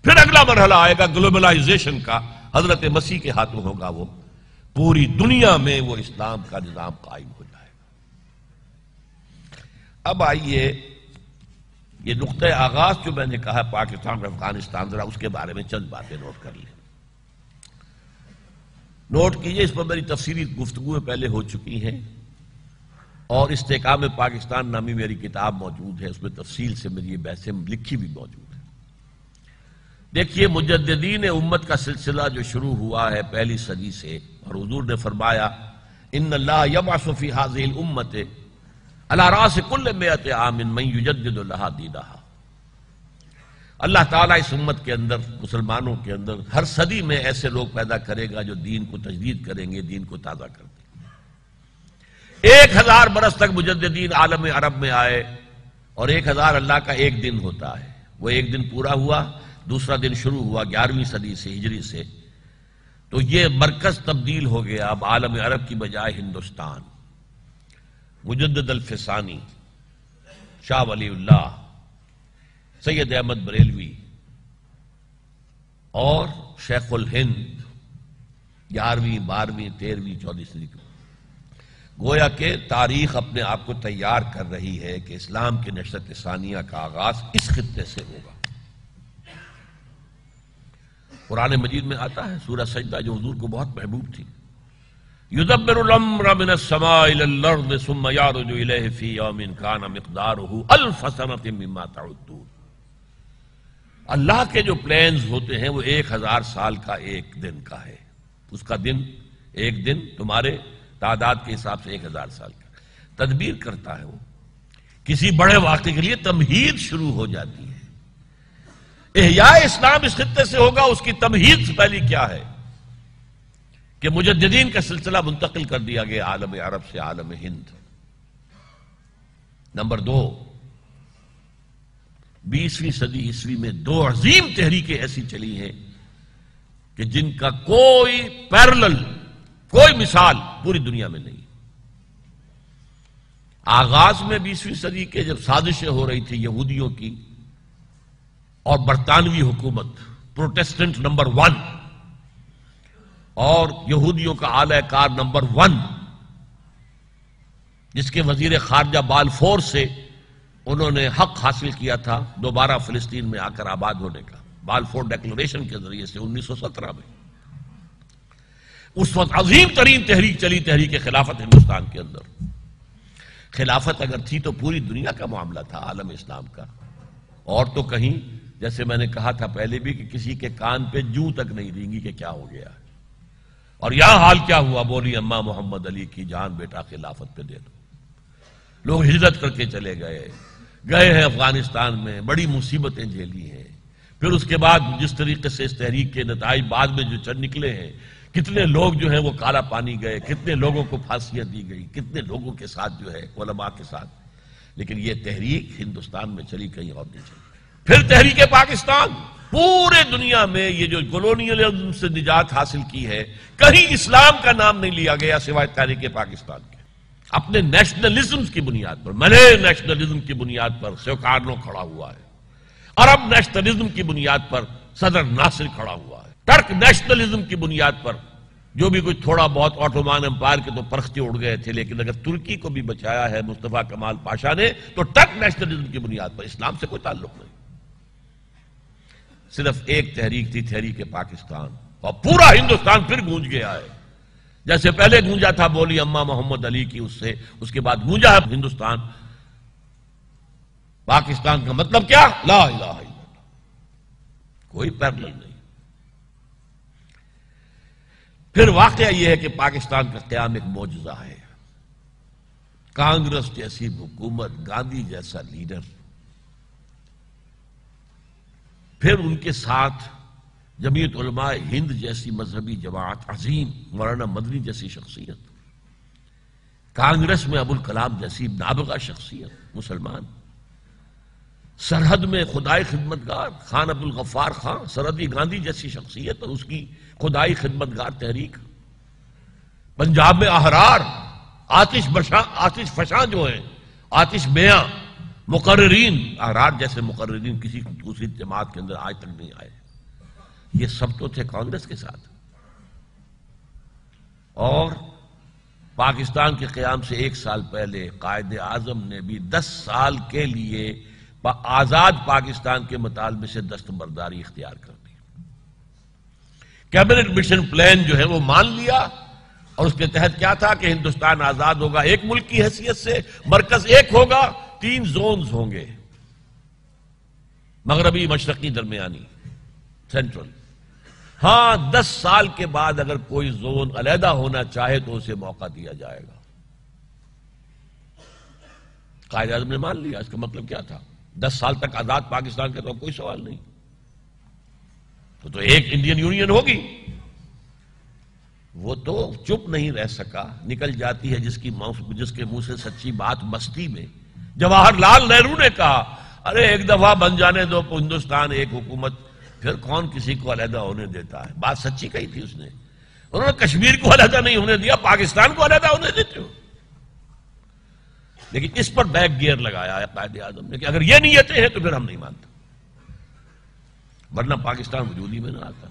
پھر اگلا مرحلہ آئے گا گلوبلائزیشن کا، حضرت مسیح کے ہاتھوں ہوگا، وہ پوری دنیا میں وہ اسلام کا نظام قائم ہو جائے گا۔ اب آئیے یہ نقطۂ آغاز جو میں نے کہا پاکستان اور افغانستان، ذرا اس کے بارے میں چند باتیں نوٹ کر لیں۔ نوٹ کیجئے، اس پر میری تفصیلی گفتگو پہلے ہو چکی ہیں، اور استحکام پاکستان نامی میری کتاب موجود ہے، اس میں تفصیل سے میری یہ بحثیں لکھی بھی موجود ہے۔ دیکھیے، مجددین امت کا سلسلہ جو شروع ہوا ہے پہلی صدی سے، اور حضور نے فرمایا ان اللہ یبعث فی ہذہ الامۃ علی رأس کل مئۃ عام من یجدد لہا دینہا۔ اللہ تعالیٰ اس امت کے اندر، مسلمانوں کے اندر، ہر صدی میں ایسے لوگ پیدا کرے گا جو دین کو تجدید کریں گے، دین کو تازہ کر دیں گے۔ 1000 برس تک مجددین عالم عرب میں آئے، اور 1000 اللہ کا ایک دن ہوتا ہے، وہ ایک دن پورا ہوا، دوسرا دن شروع ہوا 11ویں صدی سے ہجری سے، تو یہ مرکز تبدیل ہو گیا، اب عالم عرب کی بجائے ہندوستان۔ مجدد الفسانی، شاہ ولی اللہ، سید احمد بریلوی اور شیخ الہند 11ویں 12ویں 13ویں 14ویں صدی کو، گویا کہ تاریخ اپنے آپ کو تیار کر رہی ہے کہ اسلام کی نشأت ثانیہ کا آغاز اس خطے سے ہوگا۔ قرآن مجید میں آتا ہے سورہ سجدہ جو حضور کو بہت محبوب تھی، یدبر الامر من السماء الى الارض ثم يعرج الیہ فی یوم کان مقدارہ الف سنۃ مما تعدون۔ اللہ کے جو پلانز ہوتے ہیں وہ 1000 سال کا ایک دن کا ہے، اس کا دن ایک دن تمہارے تعداد کے حساب سے 1000 سال کا تدبیر کرتا ہے۔ وہ کسی بڑے واقعے کے لیے تمہید شروع ہو جاتی ہے۔ احیاء اسلام اس خطے سے ہوگا، اس کی تمہید سے پہلی کیا ہے کہ مجددین کا سلسلہ منتقل کر دیا گیا عالم عرب سے عالم ہند۔ نمبر 2، 20ویں صدی عیسوی میں 2 عظیم تحریکیں ایسی چلی ہیں کہ جن کا کوئی پیرلل، کوئی مثال پوری دنیا میں نہیں۔ آغاز میں 20ویں صدی کے جب سازشیں ہو رہی تھی یہودیوں کی اور برطانوی حکومت، پروٹیسٹنٹ نمبر 1 اور یہودیوں کا اعلی کار نمبر 1، جس کے وزیر خارجہ بالفور سے انہوں نے حق حاصل کیا تھا دوبارہ فلسطین میں آ کر آباد ہونے کا، بالفور ڈیکلریشن کے ذریعے سے 1917 میں۔ اس وقت عظیم ترین تحریک چلی، تحریک خلافت ہندوستان کے اندر۔ خلافت اگر تھی تو پوری دنیا کا معاملہ تھا، عالم اسلام کا، اور تو کہیں جیسے میں نے کہا تھا پہلے بھی کہ کسی کے کان پہ جوں تک نہیں رینگی کہ کیا ہو گیا ہے۔ اور یہاں حال کیا ہوا، بولی اماں محمد علی کی جان بیٹا خلافت پہ دے دو۔ لوگ ہجرت کر کے چلے گئے ہیں افغانستان میں، بڑی مصیبتیں جھیلی ہیں۔ پھر اس کے بعد جس طریقے سے اس تحریک کے نتائج بعد میں جو چل نکلے ہیں، کتنے لوگ جو ہیں وہ کالا پانی گئے، کتنے لوگوں کو پھانسیاں دی گئی، کتنے لوگوں کے ساتھ جو ہے علماء کے ساتھ، لیکن یہ تحریک ہندوستان میں چلی، کہیں اور نہیں چلی۔ پھر تحریک پاکستان، پورے دنیا میں یہ جو کولونیلزم سے نجات حاصل کی ہے، کہیں اسلام کا نام نہیں لیا گیا سوائے تحریک پاکستان کے۔ اپنے نیشنلزم کی بنیاد پر، ملے نیشنلزم کی بنیاد پر سوکارنو کھڑا ہوا ہے، عرب نیشنلزم کی بنیاد پر صدر ناصر کھڑا ہوا ہے، ٹرک نیشنلزم کی بنیاد پر جو بھی کچھ تھوڑا بہت آٹومان امپائر کے تو پرختے اڑ گئے تھے، لیکن اگر ترکی کو بھی بچایا ہے مصطفیٰ کمال پاشا نے تو ٹرک نیشنلزم کی بنیاد پر، اسلام سے کوئی تعلق نہیں۔ صرف ایک تحریک تھی، تحریک پاکستان، اور پورا ہندوستان پھر گونج گیا ہے، جیسے پہلے گونجا تھا بولی اماں محمد علی کی، اس کے بعد گونجا ہے ہندوستان۔ پاکستان کا مطلب کیا؟ لا الہ الا اللہ، کوئی پیرلل نہیں۔ پھر واقعہ یہ ہے کہ پاکستان کا قیام ایک معجزہ ہے۔ کانگریس جیسی حکومت، گاندھی جیسا لیڈر، پھر ان کے ساتھ جمعیت علماء ہند جیسی مذہبی جماعت عظیم، مولانا مدنی جیسی شخصیت، کانگریس میں ابوالکلام جیسی نابغہ شخصیت مسلمان، سرحد میں خدائی خدمتگار خان عبدالغفار خان، سرحدی گاندھی جیسی شخصیت اور اس کی خدائی خدمتگار تحریک، پنجاب میں احرار، آتش فشاں جو ہیں، آتش میاں مقررین، احرار جیسے مقررین کسی دوسری جماعت کے اندر آج تک نہیں آئے۔ یہ سب تو تھے کانگریس کے ساتھ، اور پاکستان کے قیام سے 1 سال پہلے قائد اعظم نے بھی 10 سال کے لیے آزاد پاکستان کے مطالبے سے دستبرداری اختیار کر دی۔ کیبنٹ مشن پلان جو ہے وہ مان لیا، اور اس کے تحت کیا تھا کہ ہندوستان آزاد ہوگا ایک ملک کی حیثیت سے، مرکز ایک ہوگا، 3 زونز ہوں گے، مغربی، مشرقی، درمیانی، سینٹرل۔ ہاں 10 سال کے بعد اگر کوئی زون علیحدہ ہونا چاہے تو اسے موقع دیا جائے گا۔ قائد اعظم نے مان لیا۔ اس کا مطلب کیا تھا؟ 10 سال تک آزاد پاکستان کا تو کوئی سوال نہیں، تو ایک انڈین یونین ہوگی۔ وہ تو چپ نہیں رہ سکا، نکل جاتی ہے جس کے منہ سے سچی بات مستی میں۔ جواہر لال نہرو نے کہا ارے ایک دفعہ بن جانے دو ہندوستان ایک حکومت، پھر کون کسی کو علیحدہ ہونے دیتا ہے۔ بات سچی کہی تھی اس نے۔ انہوں نے کشمیر کو علیحدہ نہیں ہونے دیا، پاکستان کو علیحدہ ہونے دیتے ہو۔ لیکن اس پر بیک گیئر لگایا ہے قائد اعظم نے کہ اگر یہ نیتیں ہیں تو پھر ہم نہیں مانتے، ورنہ پاکستان وجود ہی میں نہ آتا۔